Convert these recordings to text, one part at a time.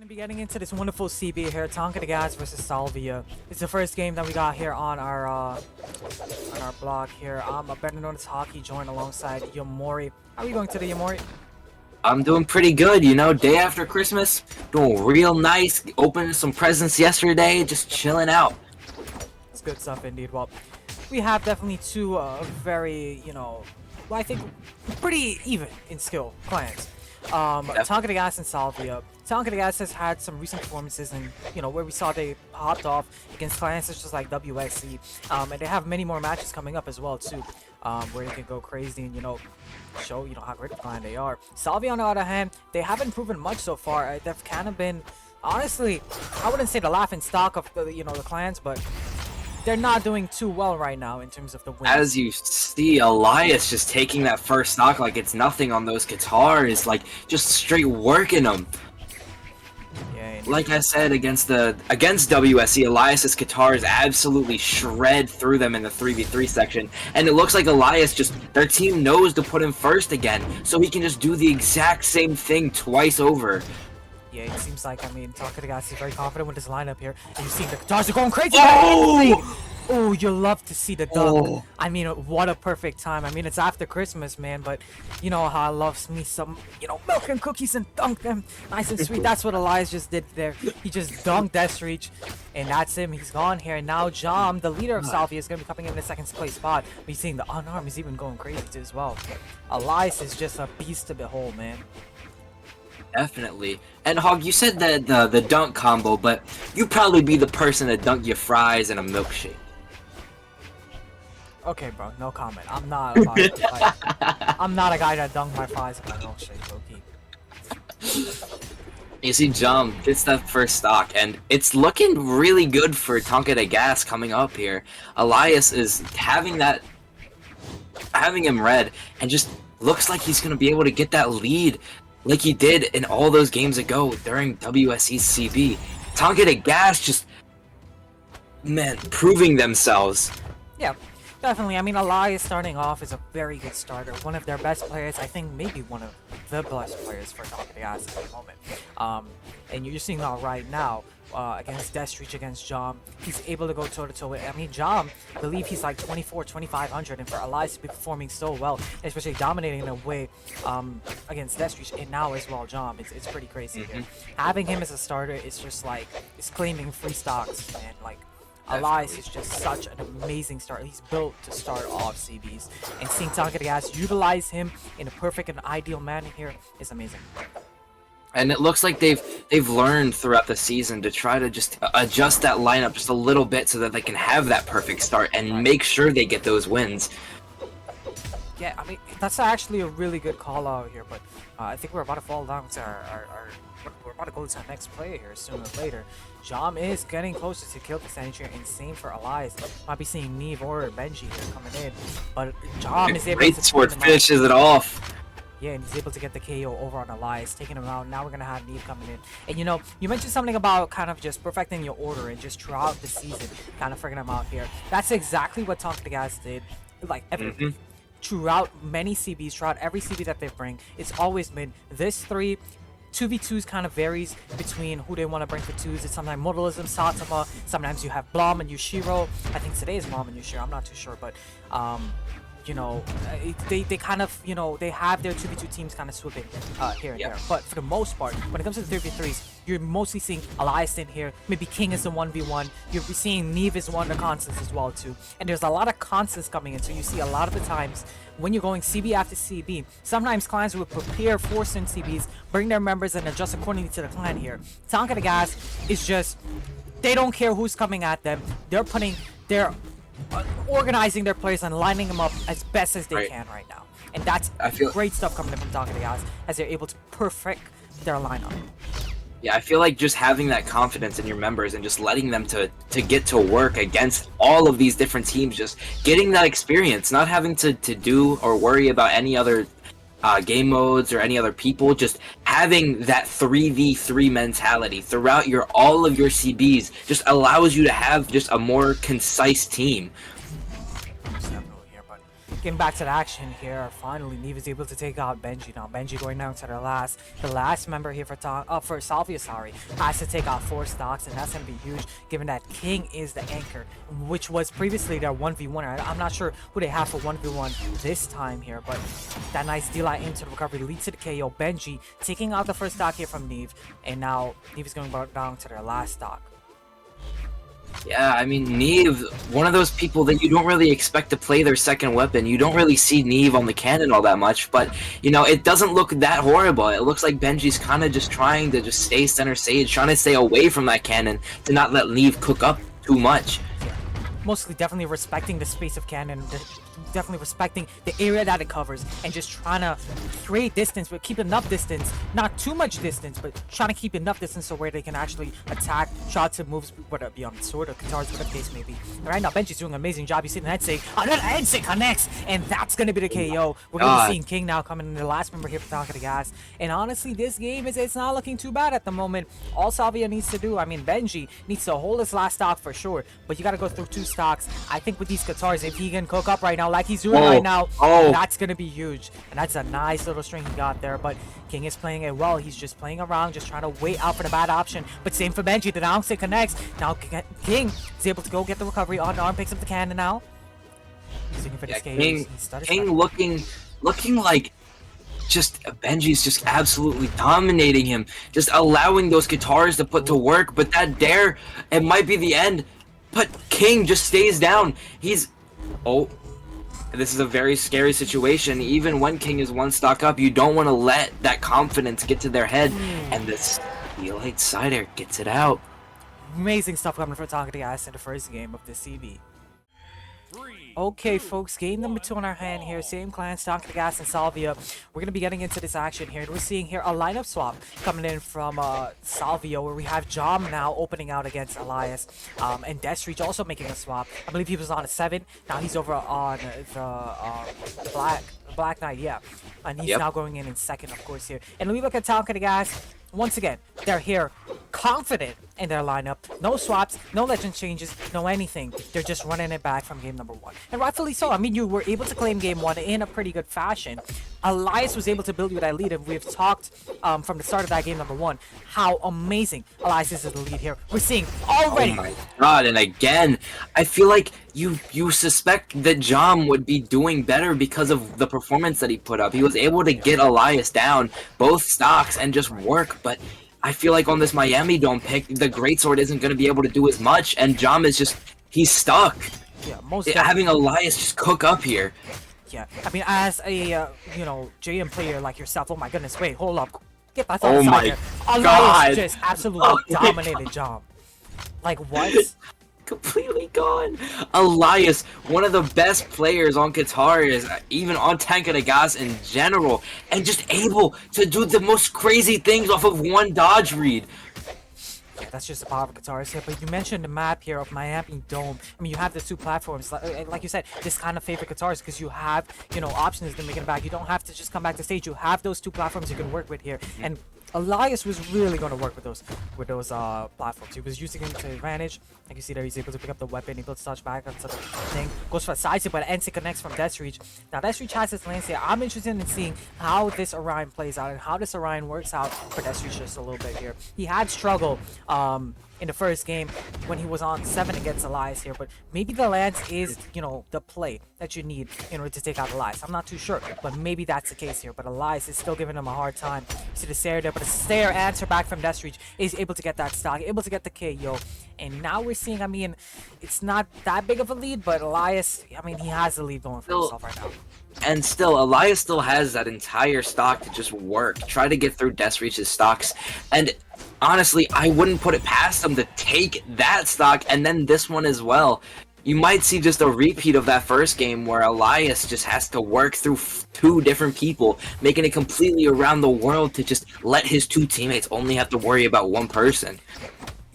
to be getting into this wonderful CB here, Tanque versus Salvia. It's the first game that we got here on our blog here. I'm better known as Hawkie, joined alongside Yamori. How are you going today, Yamori? I'm doing pretty good, you know, day after Christmas, doing real nice, opening some presents yesterday, just chilling out. It's good stuff indeed. Well, we have definitely two very, well, I think pretty even in skill clans. Tanque and Salvia. Tanque has had some recent performances, and where we saw they popped off against clans such as like WXC, and they have many more matches coming up as well too, where they can go crazy and show how great a clan they are. Salvia, on the other hand, they haven't proven much so far. They've kind of been, honestly, I wouldn't say the laughing stock of the the clans, but they're not doing too well right now in terms of the wins. As you see, Elias just taking that first stock like it's nothing on those guitars, like just straight working them. Yeah, like I said, against WSC, Elias's guitars absolutely shred through them in the 3v3 section, and it looks like Elias their team knows to put him first again, so he can just do the exact same thing twice over. Yeah, it seems like, Tanque is very confident with his lineup here. And you see the guitars are going crazy. Oh, you love to see the dunk. What a perfect time. It's after Christmas, man, but you know how I love me some, milk and cookies and dunk them nice and sweet. That's what Elias just did there. He just dunked Death Reach, and that's him. He's gone here. And now Jom, the leader of Salvia, is going to be coming in the second place spot. We're seeing the unarmed is even going crazy too as well. Elias is just a beast to behold, man. Definitely. And Hog, you said that the dunk combo, but you'd probably be the person to dunk your fries in a milkshake. Okay, bro, no comment. I'm not a guy that dunked my fries in my milkshake, low-key. You see, Jom gets that first stock, and it's looking really good for Tanque coming up here. Elias is having him red, and just looks like he's gonna be able to get that lead like he did in all those games ago during WSC's CB. Tanque just, man, proving themselves. Yeah. Definitely. Elias starting off is a very good starter. One of their best players. I think maybe one of the best players for Tanque at the moment. And you're seeing that right now against Death Reach, against Jom. He's able to go toe-to-toe with, Jom, I believe he's like 2,500, and for Elias to be performing so well, especially dominating in a way against Death Reach, and now as well Jom, it's pretty crazy here. Having him as a starter is just like, it's claiming free stocks, man. Like, Elias is just such an amazing starter. He's built to start off CBs, and seeing Tanque utilize him in a perfect and ideal manner here is amazing. And it looks like they've learned throughout the season to try to just adjust that lineup just a little bit so that they can have that perfect start and make sure they get those wins. Yeah, that's actually a really good call out here, but I think we're about to fall down to we're about to go to our next player here sooner or later. Jom is getting closer to kill percentage here, and same for Elias. Might be seeing Neve or Benji here coming in, but Jom is able to Greatsword finishes it off. Yeah, and he's able to get the KO over on Elias, taking him out. Now we're gonna have Neve coming in, and you mentioned something about kind of just perfecting your order and just throughout the season, kind of figuring them out here. That's exactly what Tanque did, like throughout many CBs, throughout every CB that they bring. It's always been this 2v2s kind of varies between who they want to bring for 2s. It's sometimes Modalism, Satama, sometimes you have Blom and Yushiro. I think today is Blom and Yushiro, I'm not too sure, but they kind of, they have their 2v2 teams kind of swooping here and there. But for the most part, when it comes to the 3v3s, you're mostly seeing Elias in here. Maybe King is the 1v1. You're seeing Neve is one of the constants as well too. And there's a lot of constants coming in. So you see a lot of the times when you're going CB after CB, sometimes clans will prepare for certain CBs, bring their members and adjust accordingly to the clan here. Tanque is just, they don't care who's coming at them. They're organizing their players and lining them up as best as they can right now. And that's great stuff coming in from Tanque as they're able to perfect their lineup. Yeah, I feel like just having that confidence in your members and just letting them to get to work against all of these different teams, just getting that experience, not having to do or worry about any other game modes or any other people, just having that 3v3 mentality throughout all of your CBs just allows you to have just a more concise team. getting back to the action here. Finally, Neve is able to take out Benji. Now Benji going down to the last member here for Salvia, sorry, has to take out 4 stocks, and that's gonna be huge given that King is the anchor, which was previously their 1v1. I'm not sure who they have for 1v1 this time here, but that nice D-Light into the recovery leads to the KO. Benji taking out the first stock here from Neve, and now Neve is going down to their last stock. Yeah, I mean, Neve, one of those people that you don't really expect to play their second weapon. You don't really see Neve on the cannon all that much, but, you know, it doesn't look that horrible. It looks like Benji's kind of just trying to just stay center stage, trying to stay away from that cannon to not let Neve cook up too much. Yeah. Mostly definitely respecting the space of cannon, definitely respecting the area that it covers, and just trying to create distance, but keep enough distance, not too much distance, but trying to keep enough distance so where they can actually attack shots and moves, whether it be on the sword or guitars, whatever the case may be. And right now, Benji's doing an amazing job. You see the head say, another head say connects, and that's gonna be the KO. We're gonna be seeing King now coming in the last member here for Tanque the Gas. And honestly, this game it's not looking too bad at the moment. All Salvia needs to do, I mean, Benji needs to hold his last stock for sure, but you gotta go through 2 stocks. I think with these guitars, if he can cook up right now, like he's doing right now, that's gonna be huge. And that's a nice little string he got there. But King is playing it well. He's just playing around, just trying to wait out for the bad option. But same for Benji. The down stick connects. Now King is able to go get the recovery on arm, picks up the cannon now. He's looking for this King looking like just Benji's just absolutely dominating him, just allowing those guitars to put to work. But that dare, it might be the end. But King just stays down. He's this is a very scary situation. Even when King is 1 stock up, you don't want to let that confidence get to their head. And this D-Light Cider gets it out. Amazing stuff coming from Tanque the Gas in the first game of the CB. Okay, folks, game number 2 on our hand here. Same clans, Tanque the Gas and Salvia. We're going to be getting into this action here. And we're seeing here a lineup swap coming in from Salvia, where we have Jom now opening out against Elias. And Deathreach also making a swap. I believe he was on a 7. Now he's over on the Black Knight, yeah. And he's now going in second, of course, here. And we look at Tanque the Gas. Once again, they're here confident in their lineup. No swaps, no legend changes, no anything. They're just running it back from game number 1. And rightfully so. I mean, you were able to claim game 1 in a pretty good fashion. Elias was able to build you that lead, and we've talked from the start of that game number 1 how amazing Elias is the lead here. We're seeing already. Oh my god, and again, I feel like you suspect that Jom would be doing better because of the performance that he put up. He was able to get Elias down both stocks and just work, but I feel like on this Miami Dome pick, the Greatsword isn't going to be able to do as much, and Jom is just, he's stuck. Yeah, most having Elias just cook up here. Yeah, I mean, as a, JM player like yourself, oh my goodness, wait, hold up. Get my thoughts out there. Elias just absolutely dominated Jom. Like, what? Completely gone. Elias, one of the best players on guitars, even on Tanque the Gas in general, and just able to do the most crazy things off of 1 dodge read. Yeah, that's just the power of guitars here. But you mentioned the map here of Miami Dome. I mean, you have the 2 platforms. Like you said, this kind of favorite guitars because you have, options to make it back. You don't have to just come back to stage. You have those 2 platforms you can work with here. And Elias was really going to work with those platforms. He was using them to advantage. Like you see there, he's able to pick up the weapon, able to touch back onto the thing. Goes for a side step, but NC connects from Deathreach. Now Deathreach has his lance here. I'm interested in seeing how this Orion plays out and how this Orion works out for Deathreach just a little bit here. He had struggle in the first game when he was on 7 against Elias here, but maybe the lance is, the play that you need in order to take out Elias. I'm not too sure, but maybe that's the case here. But Elias is still giving him a hard time. You see the Stair there, but the Stair answer back from Deathreach is able to get that stock, able to get the KO. And now we're seeing, I mean, it's not that big of a lead, but Elias, I mean, he has the lead going for himself right now. And still, Elias still has that entire stock to just work. Try to get through Deathreach's stocks. And honestly, I wouldn't put it past him to take that stock and then this one as well. You might see just a repeat of that first game where Elias just has to work through 2 different people, making it completely around the world to just let his 2 teammates only have to worry about 1 person.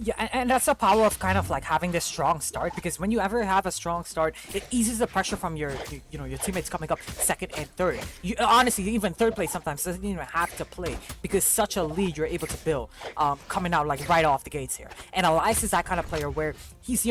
Yeah, and that's the power of kind of like having this strong start, because when you ever have a strong start, it eases the pressure from your teammates coming up 2nd and 3rd. You honestly, even 3rd place sometimes doesn't even have to play, because such a lead you're able to build coming out like right off the gates here. And Elias is that kind of player where he's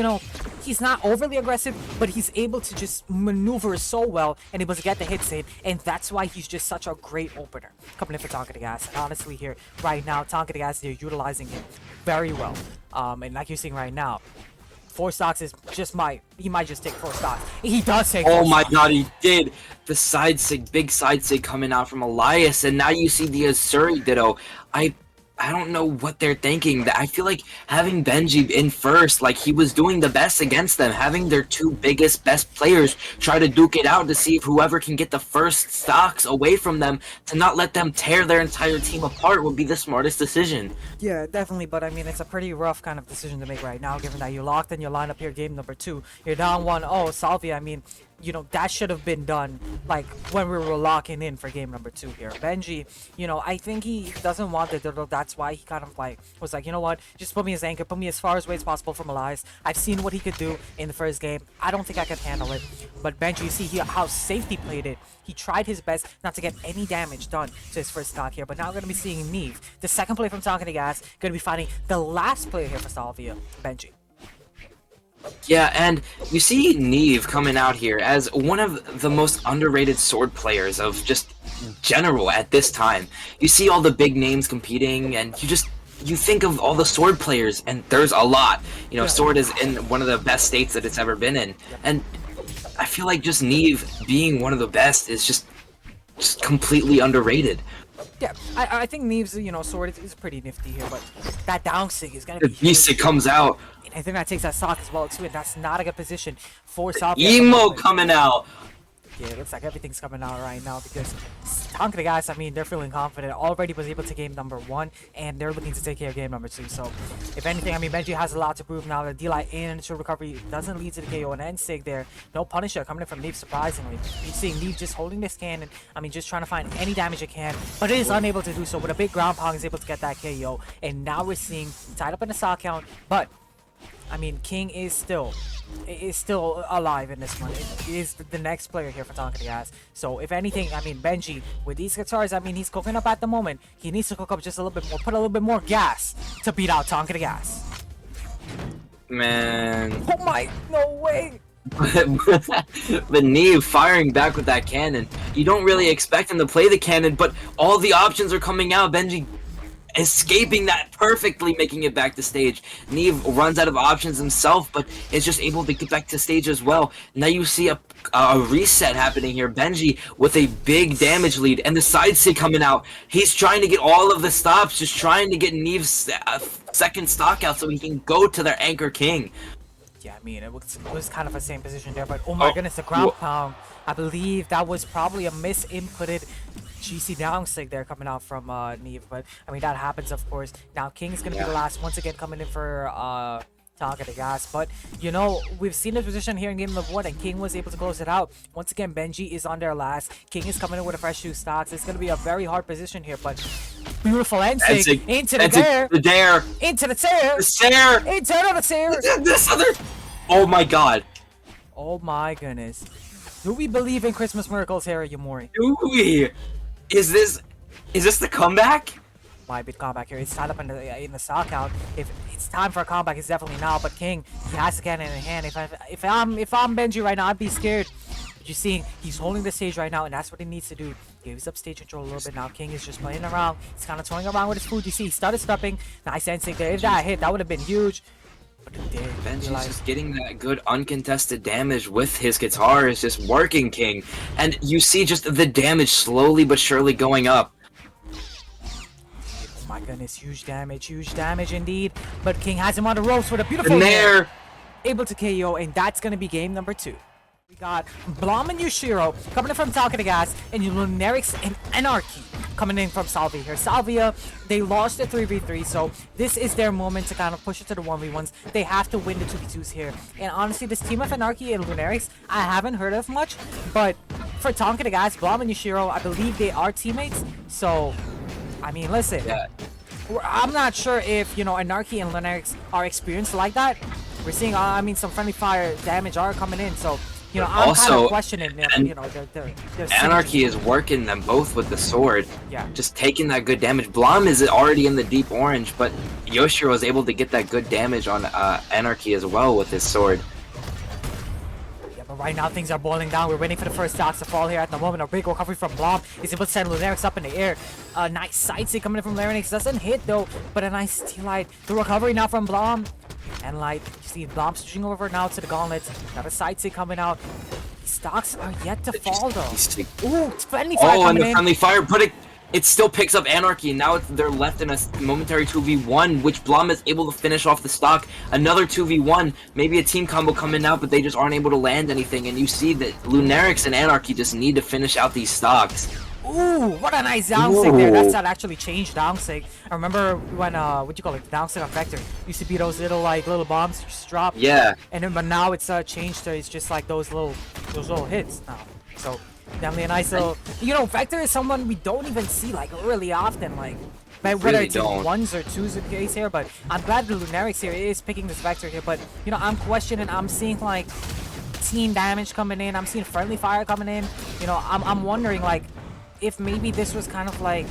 he's not overly aggressive, but he's able to just maneuver so well and able to get the hits in, and that's why he's just such a great opener coming in for Tanque de Gas. And honestly, here right now, Tanque de Gas, they're utilizing him very well. And like you're seeing right now, 4 stocks is just he might just take 4 stocks. He does take 4 Oh my stocks. god, he did! The side sig, big side sig coming out from Elias, and now you see the Azuri Ditto. I don't know what they're thinking. I feel like having Benji in first, like he was doing the best against them, having their 2 biggest, best players try to duke it out to see if whoever can get the first stocks away from them to not let them tear their entire team apart would be the smartest decision. Yeah, definitely, but I mean, it's a pretty rough kind of decision to make right now, given that you locked in your lineup here, game number 2. You're down 1-0. Salvia, I mean, you know, that should have been done, like, when we were locking in for game number 2 here. Benji, you know, I think he doesn't want the Diddle. That's why he kind of, like, was like, you know what, just put me as anchor, put me as far away as possible from Elias. I've seen what he could do in the first game. I don't think I could handle it. But Benji, you see how safe he played it. He tried his best not to get any damage done to his first stock here, but now we're going to be seeing Neve, the second player from Tanque de Gas, going to be fighting the last player here for Salvia, Benji. Yeah, and you see Neve coming out here as one of the most underrated sword players of just general at this time. You see all the big names competing, and you think of all the sword players, and there's a lot. You know, Yeah. sword is in one of the best states that it's ever been in, and I feel like just Neve being one of the best is just completely underrated. Yeah, I think Neve's, you know, sword is pretty nifty here, but that down sig is going to The be huge. beast that comes out, And I think that takes that stock as well, too, and that's not a good position for Salvia. emo coming out. Yeah, it looks like everything's coming out right now because Tanque de Gas, I mean, they're feeling confident. Already was able to game number 1, and they're looking to take care of game number 2. So, if anything, I mean, Benji has a lot to prove now. The D-Light into recovery doesn't lead to the KO, and N-Sig there. No Punisher coming in from Neve, surprisingly. You're seeing Neve just holding this cannon. I mean, just trying to find any damage it can, but it is unable to do so. With a big ground pound, is able to get that KO, and now we're seeing tied up in the stock count, but I mean, King is still alive in this one. It is the next player here for Tanque de Gas. So if anything, I mean, Benji, with these guitars, I mean, he's cooking up at the moment. He needs to cook up just a little bit more, put a little bit more gas to beat out Tanque de Gas. Man. Oh my, no way. But Neve firing back with that cannon. You don't really expect him to play the cannon, but all the options are coming out. Benji escaping that perfectly, making it back to stage. Neve runs out of options himself, but is just able to get back to stage as well. Now you see a reset happening here. Benji with a big damage lead, and the side sig coming out. He's trying to get all of the stops, just trying to get Neve's second stock out so he can go to their anchor king. Yeah, I mean, it was kind of the same position there, but oh my goodness, the ground pound. I believe that was probably a misinputted GC down sig there coming out from Neve, but I mean, that happens, of course. Now, King is going to be the last, once again, coming in for Tanque de Gas, but you know, we've seen the position here in game number 1, and King was able to close it out. Once again, Benji is on their last. King is coming in with a fresh 2 stocks. It's going to be a very hard position here, but beautiful N-Sig into the dare, into the tear, into another tear. This other, oh my god. Oh my goodness. Do we believe in Christmas miracles here at Yamori? Do we? Is this the comeback? Might be the comeback here. It's tied up in the stock count. If it's time for a comeback, it's definitely now. But King, he has the cannon in hand. If I'm Benji right now, I'd be scared. But you're seeing he's holding the stage right now, and that's what he needs to do. Gives up stage control a little bit now. King is just playing around. He's kind of toying around with his food. You see, he started stepping. Nice N-Sig there. If that hit, that would have been huge. Benji's just getting that good uncontested damage with his guitar is just working, King. And you see just the damage slowly but surely going up. Oh my goodness, huge damage indeed. But King has him on the ropes with a beautiful And there, able to KO, and that's going to be game number 2. We got Blom and Yushiro coming in from Tanque de Gas, and Lunarix and Anarchy coming in from Salvia here. Salvia, they lost the 3v3, so this is their moment to kind of push it to the 1v1s. They have to win the 2v2s here. And honestly, this team of Anarchy and Lunarix, I haven't heard of much, but for Tanque de Gas, Blom and Yushiro, I believe they are teammates. So, I mean, listen. yeah. I'm not sure if, you know, Anarchy and Lunarix are experienced like that. We're seeing, I mean, some friendly fire damage are coming in, so, you know, I'm kind of questioning, you know, their Anarchy is working them both with the sword. Yeah. Just taking that good damage. Blom is already in the deep orange, but Yoshiro was able to get that good damage on Anarchy as well with his sword. right now things are boiling down. We're waiting for the first stocks to fall here at the moment. A big recovery from Blom is able to send Lunarix up in the air. A nice side stick coming in from Larynx. Doesn't hit though, but a nice steal light. The recovery now from Blom. And like, you see Blom switching over now to the gauntlets. Got a side stick coming out. Stocks are yet to fall though. Ooh, it's friendly fire Oh, and coming the in. friendly fire, but it still picks up Anarchy, and now they're left in a momentary 2v1, which Blom is able to finish off the stock. Another 2v1, maybe a team combo coming out, but they just aren't able to land anything, and you see that Lunarix and Anarchy just need to finish out these stocks. Ooh, what a nice down sig there. That's not actually changed down sig. I remember when, what do you call it, the down sig on Vector used to be those little, like, little bombs you just drop. Yeah. And then, but now it's changed to, it's just like those little hits now. So, definitely a nice little, you know, Vector is someone we don't even see, like, really often, like, whether Really it's in don't. ones or twos in case here, but I'm glad the Lunarix here is picking this Vector here, but, you know, I'm questioning, I'm seeing, like, team damage coming in, I'm seeing friendly fire coming in, you know, I'm wondering, like, if maybe this was kind of like,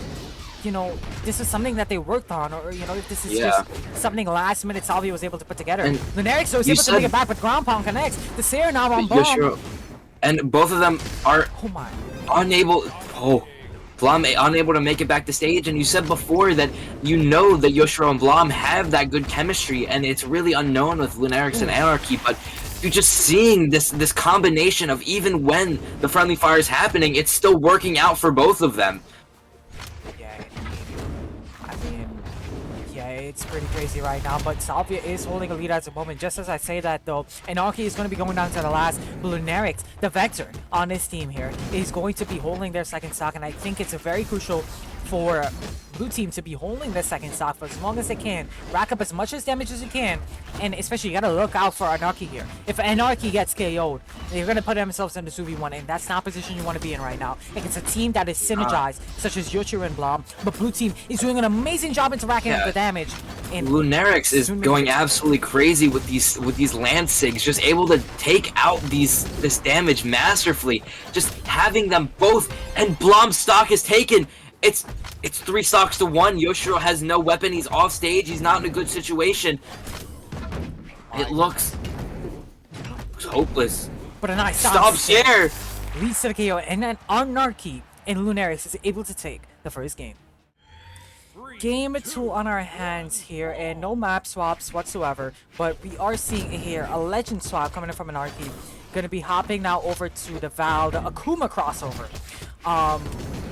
you know, this is something that they worked on, or, you know, if this is just something last minute Salvia was able to put together. And Lunarix was able to make it back, but ground pound connects. The Seer now on bomb. Yoshiro, and both of them are Oh my. unable. Oh, Blom unable to make it back to stage. And you said before that you know that Yoshiro and Blom have that good chemistry, and it's really unknown with Lunarix and Anarchy, but you're just seeing this combination of even when the friendly fire is happening, it's still working out for both of them. Yeah, I mean, yeah, it's pretty crazy right now, but Salvia is holding a lead at the moment. Just as I say that though, Hawkie is going to be going down to the last. Lunarix, the Vector on this team here, is going to be holding their second stock, and I think it's a very crucial for blue team to be holding the second stock for as long as they can, rack up as much as damage as you can, and especially you gotta look out for Anarchy here. If Anarchy gets KO'd, they're gonna put themselves in the 2v1, and that's not a position you want to be in right now. Against a team that is synergized, such as Yoshiro and Blom, but blue team is doing an amazing job into racking up the damage. And Lunarix is going absolutely crazy with these land sigs, just able to take out this damage masterfully, just having them both, and Blom's stock is taken. It's 3 stocks to 1. Yoshiro has no weapon. He's off stage. He's not in a good situation. It looks hopeless. But a nice Stop share. leads to the KO, and then Anarchy and Lunarix is able to take the first game. Game 2 on our hands here, and no map swaps whatsoever, but we are seeing here a legend swap coming in from Anarchy. Gonna be hopping now over to the Val, the Akuma crossover.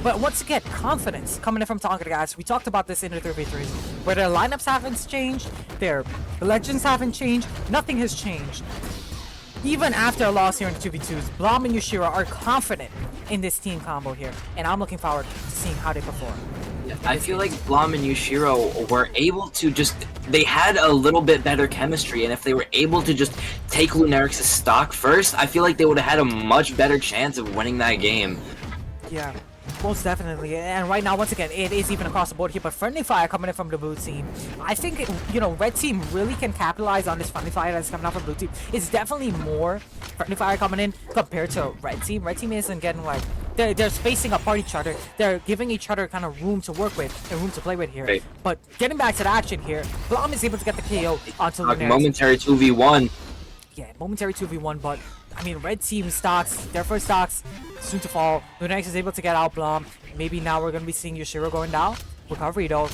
But once again, confidence coming in from Tanque, guys. We talked about this in the 3v3s, where their lineups haven't changed, their legends haven't changed, nothing has changed. Even after a loss here in the 2v2s, Blom and Yoshiro are confident in this team combo here, and I'm looking forward to seeing how they perform. I feel like Blom and Yoshiro were able to they had a little bit better chemistry, and if they were able to just take Lunarix's stock first, I feel like they would have had a much better chance of winning that game. Yeah, most definitely. And right now, once again, it is even across the board here, but friendly fire coming in from the blue team. I think, you know, red team really can capitalize on this friendly fire that's coming out from blue team. It's definitely more friendly fire coming in compared to red team. Red team isn't getting, like, they're spacing apart each other. They're giving each other kind of room to work with and room to play with here. Right. But getting back to the action here, Blom is able to get the KO onto Lunarix. Momentary 2v1. Yeah, momentary 2v1, but I mean, red team stocks, their first stocks, soon to fall. Lunarix is able to get out Blom. Maybe now we're going to be seeing Yoshiro going down. Recovery, though,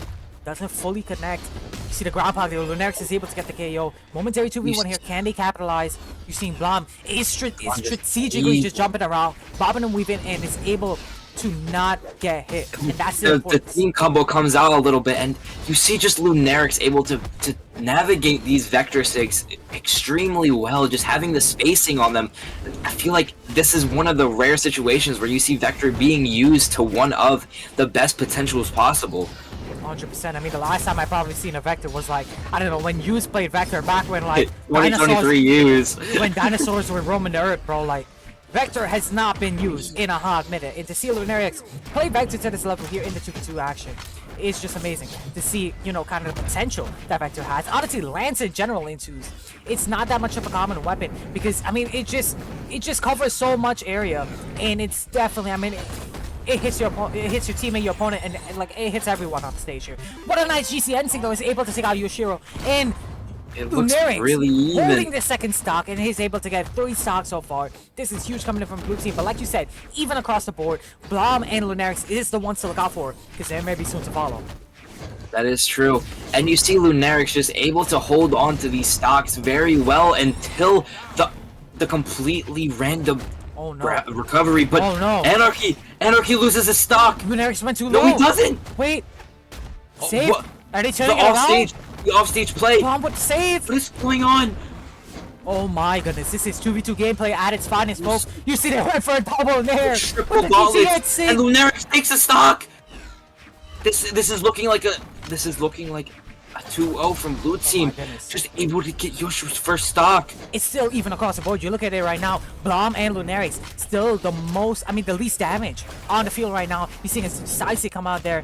doesn't fully connect. You see the ground pound there. Lunarix is able to get the KO. Momentary 2v1 here. Can they capitalize? You're seeing Blom is strategically just jumping around, bobbing and weaving, and is able to not get hit. And that's the team combo comes out a little bit, and you see just Lunarix able to navigate these Vector Sigs extremely well, just having the spacing on them. I feel like this is one of the rare situations where you see Vector being used to one of the best potentials possible. 100%. I mean, the last time I probably seen a Vector was like, I don't know, when Yus played Vector back when, like, 2023 Yus. when dinosaurs were roaming the earth, bro. Like, Vector has not been used in a hot minute. And to see Lunarix play Vector to this level here in the 2v2 action is just amazing. To see, you know, kind of the potential that Vector has. Honestly, Lance in general in 2s, it's not that much of a common weapon because, I mean, it just covers so much area. And it's definitely, I mean, it hits your teammate, your opponent, and like, it hits everyone on the stage here. What a nice GCN signal is able to take out Yoshiro. And It looks Lunarix really holding even. the second stock, and he's able to get 3 stocks so far. This is huge coming in from blue team, but like you said, even across the board, Blom and Lunarix is the ones to look out for, because they may be soon to follow. That is true. And you see Lunarix just able to hold on to these stocks very well until the completely random Oh no. recovery. But Oh, no. Anarchy loses his stock. Lunarix went too low. No, he doesn't. Wait. Oh, Save? what? Are they The turning it around? offstage, the offstage play. Blom with the save. What is going on? Oh my goodness, this is 2v2 gameplay at its finest, folks. You see they went for a double in there. Triple But gauntlets, the and Lunarix takes a stock. This is looking like a 2-0 from blue team. goodness. Just able to get Yoshiro's first stock. It's still even across the board. You look at it right now, Blom and Lunarix still the least damage on the field right now. You're seeing a Saisi come out there.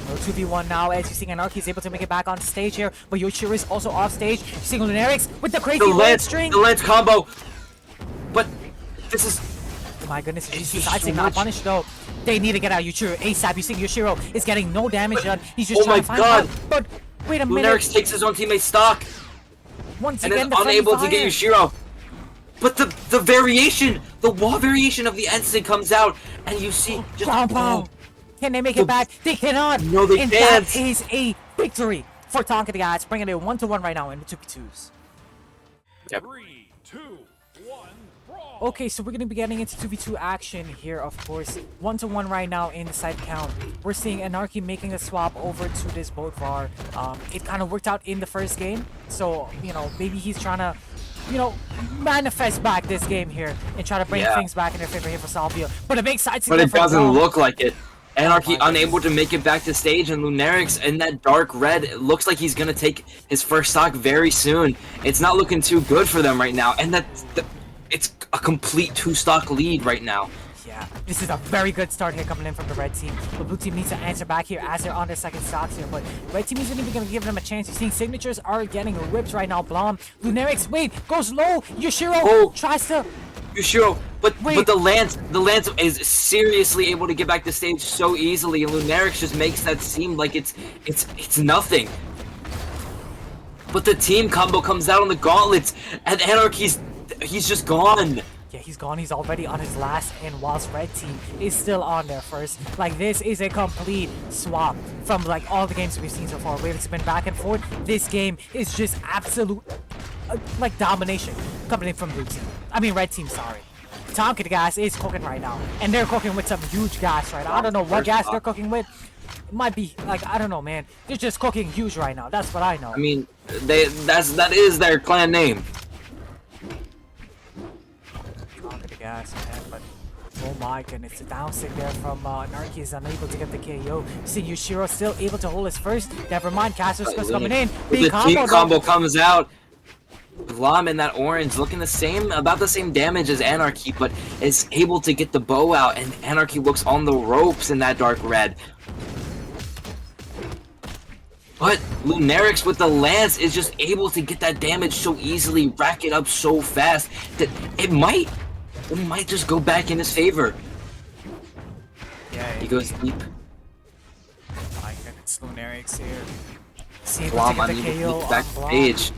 2v1 now as you're seeing Anarchy is able to make it back on stage here, but Yoshiro is also off stage. You're seeing Lunarix with the crazy lance string. The lance combo. But this is Oh my goodness, It's he's just so not much. punished though. They need to get out Yoshiro ASAP. You see Yoshiro is getting no damage done. He's just Oh trying my to find God. out. But wait a minute. Lunarix takes his own teammate's stock Once and again, is the friendly unable to get fire. Yoshiro. But the variation, the wall variation of the instant comes out, and you see just Pow, pow. Can they make it back? They cannot. No, they and can't. that is a victory for Tanque, guys. Bringing it 1-1 right now in the 2v2s. Yep. 3, 2, 1, brawl! Okay, so we're going to be getting into 2v2 action here, of course. 1-1 right now in the side count. We're seeing Anarchy making a swap over to this boat var. It kind of worked out in the first game. So, you know, maybe he's trying to, you know, manifest back this game here and try to bring Yeah. things back in their favor here for Salvia. But a big side But it doesn't look. look like it. Anarchy my unable to make it back to stage, and Lunarix in that dark red. It looks like he's gonna take his first stock very soon. It's not looking too good for them right now, and it's a complete 2-stock lead right now. Yeah, this is a very good start here coming in from the red team. The blue team needs to answer back here as they're on their second stocks here, but red team isn't even going to give them a chance. You're seeing signatures are getting ripped right now. Blom, Lunarix, wait, goes low. Yoshiro Oh. tries to... Yoshiro, but Wait. the lance is seriously able to get back to stage so easily, and Lunarix just makes that seem like it's nothing. But the team combo comes out on the gauntlets, and he's just gone. Yeah, he's gone. He's already on his last, and whilst red team is still on there first. Like, this is a complete swap from, like, all the games we've seen so far. Where it's been back and forth. This game is just absolute, like, domination coming in from blue team. I mean, red team, sorry. Tanque, guys, is cooking right now. And they're cooking with some huge gas right now. I don't know what gas they're cooking with. It might be, like, I don't know, man. They're just cooking huge right now. That's what I know. I mean, that is their clan name. Tanque, gas, man, but... Oh my goodness, the downstick there from Anarchy is unable to get the KO. See Yoshiro still able to hold his first. Never mind, Caster's coming in. Big The team though. combo comes out. Blom in that orange looking about the same damage as Anarchy, but is able to get the bow out, and Anarchy looks on the ropes in that dark red. But Lunarix with the lance is just able to get that damage so easily, rack it up so fast that it might just go back in his favor. Yeah, He goes deep. my goodness, Lunarix here. See able Blom to get unable the to KO get back on to Blom. stage.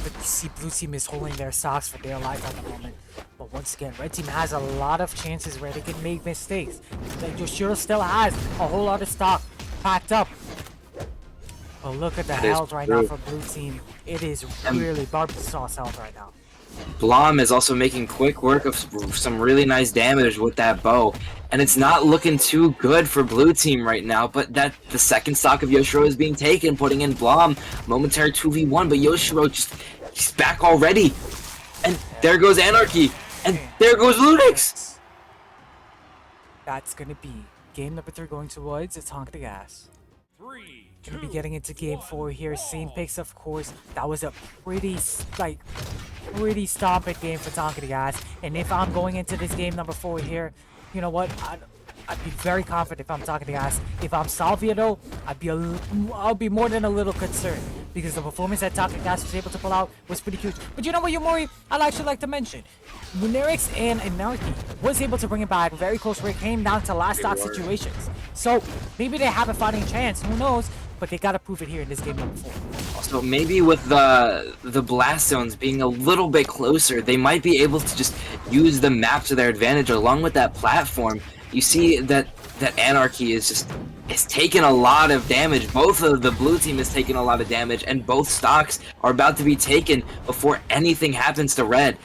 But see, blue team is holding their socks for their life at the moment. But once again, red team has a lot of chances where they can make mistakes. Like Yoshiro still has a whole lot of stock packed up. But look at the That is health right now true. for blue team. It is And- really barbecue sauce health right now. Blom is also making quick work of some really nice damage with that bow, and it's not looking too good for blue team right now. But the second stock of Yoshiro is being taken, putting in Blom momentary 2v1, but Yoshiro he's back already, and there goes Anarchy, and there goes Lunix. That's gonna be game number 3 going towards the Tanque the Gas. 3, Gonna 2, be getting into game 4 here. Same picks, of course. That was a pretty stomping game for Tanque the Gas. And if I'm going into this game number 4 here, you know what? I'd be very confident if I'm Tanque the Gas. If I'm Salvia though, I'll be more than a little concerned because the performance that Tanque the Gas was able to pull out was pretty huge. But you know what, Yamori? I'd actually like to mention Lunarix and Anarchy was able to bring it back very close where it came down to last stock situations. So maybe they have a fighting chance. Who knows? But they gotta prove it here in this game number 4. Also, maybe with the blast zones being a little bit closer, they might be able to just use the map to their advantage. Along with that platform, you see that Anarchy is taking a lot of damage. Both of the blue team is taking a lot of damage, and both stocks are about to be taken before anything happens to red.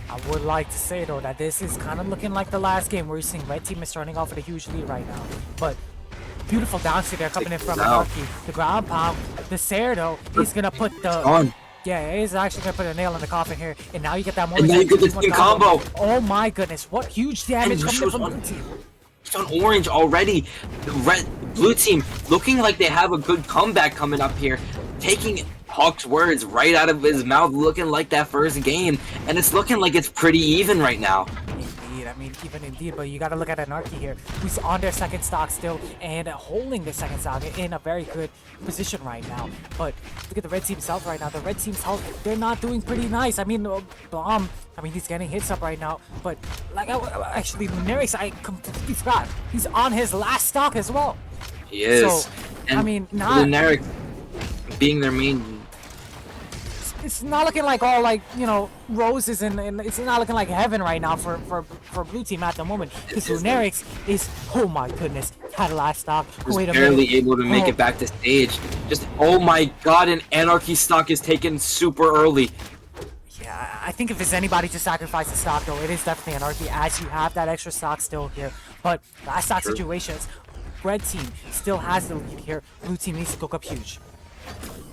I would like to say though that this is kind of looking like the last game where you're seeing red team is starting off with a huge lead right now, but beautiful downside there coming in from Hawkie. The ground pound, the Sair though, he's gonna put the yeah, he's actually gonna put a nail in the coffin here, and now you get that more. And now you get this new combo. Oh my goodness, what huge damage coming from blue team. It's on orange already. The blue team looking like they have a good comeback coming up here, taking Hawk's words right out of his mouth, looking like that first game, and it's looking like it's pretty even right now. Indeed, I mean, even indeed, but you gotta look at Anarchy here, who's on their second stock still, and holding the second stock in a very good position right now. But look at the red team's health right now. The red team's health, they're not doing pretty nice. I mean, Blom, I mean, he's getting hits up right now, but like, actually, Lunarix, I completely forgot. He's on his last stock as well. He is. So, and I mean, not... Lunarix being their main... It's not looking like all, like, you know, roses, and it's not looking like heaven right now for blue team at the moment. Because Lunarix is, oh my goodness, had a last stock. Was barely able to make it back to stage. Just, oh my god, an Anarchy stock is taken super early. Yeah, I think if there's anybody to sacrifice the stock, though, it is definitely Anarchy, as you have that extra stock still here. But last stock situations, red team still has the lead here. Blue team needs to cook up huge.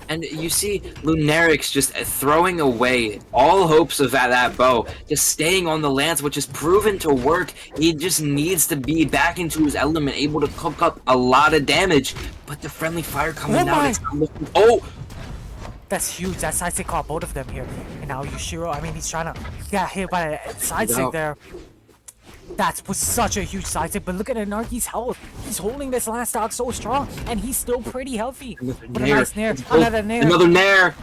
And you see Lunarix just throwing away all hopes of that bow, just staying on the lance, which is proven to work. He just needs to be back into his element, able to cook up a lot of damage. But the friendly fire coming out, it's not looking... Oh! That's huge. That side stick caught both of them here. And now Yushiro, I mean, he's trying to... He got hit by a side stick there. That was such a huge side stick, but look at Anarchy's health. He's holding this last stock so strong, and he's still pretty healthy. What a nice nair. Another nair. Another nair.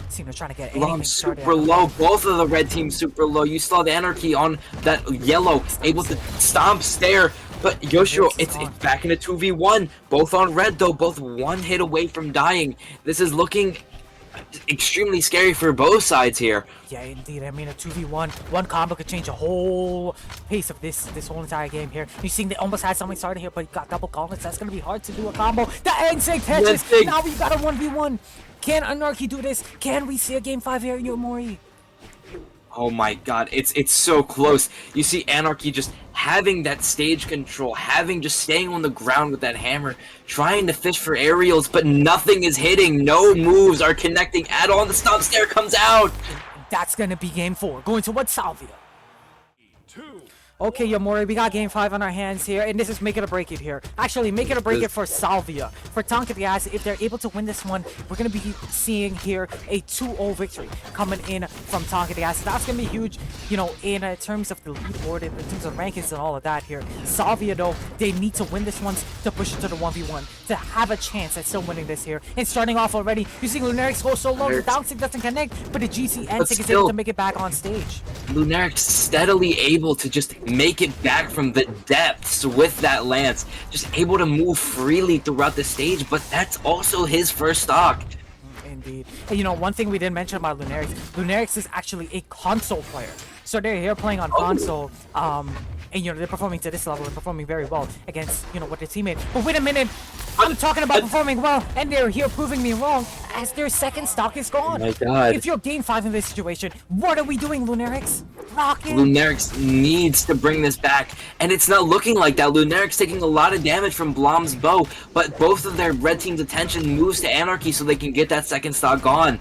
Seem to trying to get anything started. Super low. Both of the red teams super low. You saw the Anarchy on that yellow, able to stomp Stair. But Yoshiro, it's back in a 2v1. Both on red, though. Both one hit away from dying. This is looking extremely scary for both sides here. Yeah, indeed. I mean, a 2v1, one combo could change the whole pace of this whole entire game here. You're seeing they almost had something started here, but you got double gauntlets. That's gonna be hard to do a combo. The insect catches. Now we got a 1v1. Can Anarchy do this? Can we see a game 5 here, Yamori? Oh my god, it's so close. You see Anarchy just having that stage control, just staying on the ground with that hammer, trying to fish for aerials, but nothing is hitting. No moves are connecting at all. The stomp Stair comes out. That's gonna be game 4. Going to what, Salvia? 2. Okay, Yamori, we got game 5 on our hands here, and this is make it or break it here. Actually, make it or break it for Salvia. For Tanque, if they're able to win this one, we're going to be seeing here a 2-0 victory coming in from Tanque. That's going to be huge, you know, in terms of the leaderboard, in terms of rankings and all of that here. Salvia, though, they need to win this one to push it to the 1v1, to have a chance at still winning this here. And starting off already, you see Lunarix go so low, the down stick doesn't connect, but the GC and stick is able to make it back on stage. Lunarix steadily able to just make it back from the depths with that lance, just able to move freely throughout the stage, but that's also his first stock. Indeed. And you know, one thing we didn't mention about Lunarix is actually a console player. So they're here playing on console, and you know, they're performing to this level and performing very well against, you know, what their teammate. But wait a minute, I'm talking about performing well, and they're here proving me wrong as their second stock is gone. Oh my god. If you're game 5 in this situation, what are we doing, Lunarix? Lock in. Lunarix needs to bring this back, and it's not looking like that. Lunarix taking a lot of damage from Blom's bow, but both of their red team's attention moves to Anarchy so they can get that second stock gone.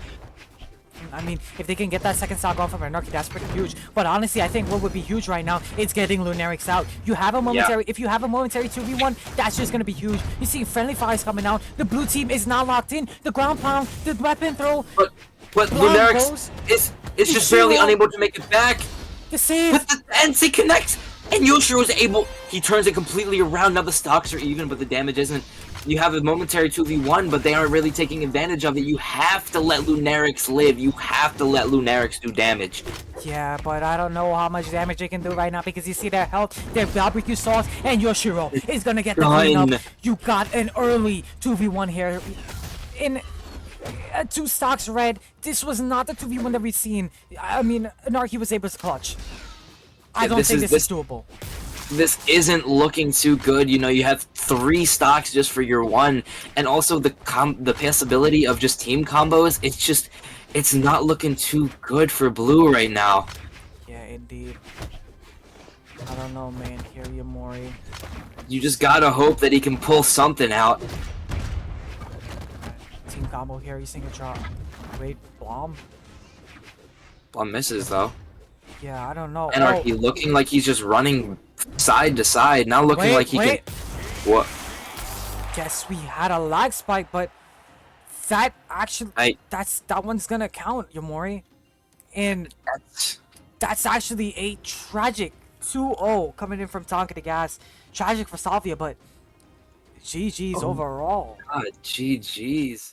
I mean, if they can get that second stock off from Anarchy, that's pretty huge. But honestly, I think what would be huge right now is getting Lunarix out. You have a momentary, if you have a momentary 2v1, that's just gonna be huge. You see friendly fires coming out. The blue team is not locked in. The ground pound, the weapon throw. But Lunarix is just barely unable to make it back. The save. But the NC connects, and Yoshiro is able. He turns it completely around. Now the stocks are even, but the damage isn't. You have a momentary 2v1, but they aren't really taking advantage of it. You have to let Lunarix live. You have to let Lunarix do damage. Yeah, but I don't know how much damage they can do right now because you see their health, their barbecue sauce, and Yoshiro is gonna get the cleanup. Done. You got an early 2v1 here. In 2 stocks red, this was not the 2v1 that we've seen. I mean, Narki was able to clutch. I don't think this is doable. This isn't looking too good. You know, you have 3 stocks just for your 1, and also the possibility of just team combos. It's not looking too good for blue right now. Yeah, indeed. I don't know, man. Here, Yamori. You just gotta hope that he can pull something out. Team combo here. He's seeing a drop. Wait, bomb? One misses though. Yeah, I don't know. Anarchy looking like he's just running side to side. Now looking like he can. What? Guess we had a lag spike, but that actually that one's gonna count, Yamori. And that's actually a tragic 2-0 coming in from Tanque the Gas. Tragic for Salvia, but GG's overall. God, GG's.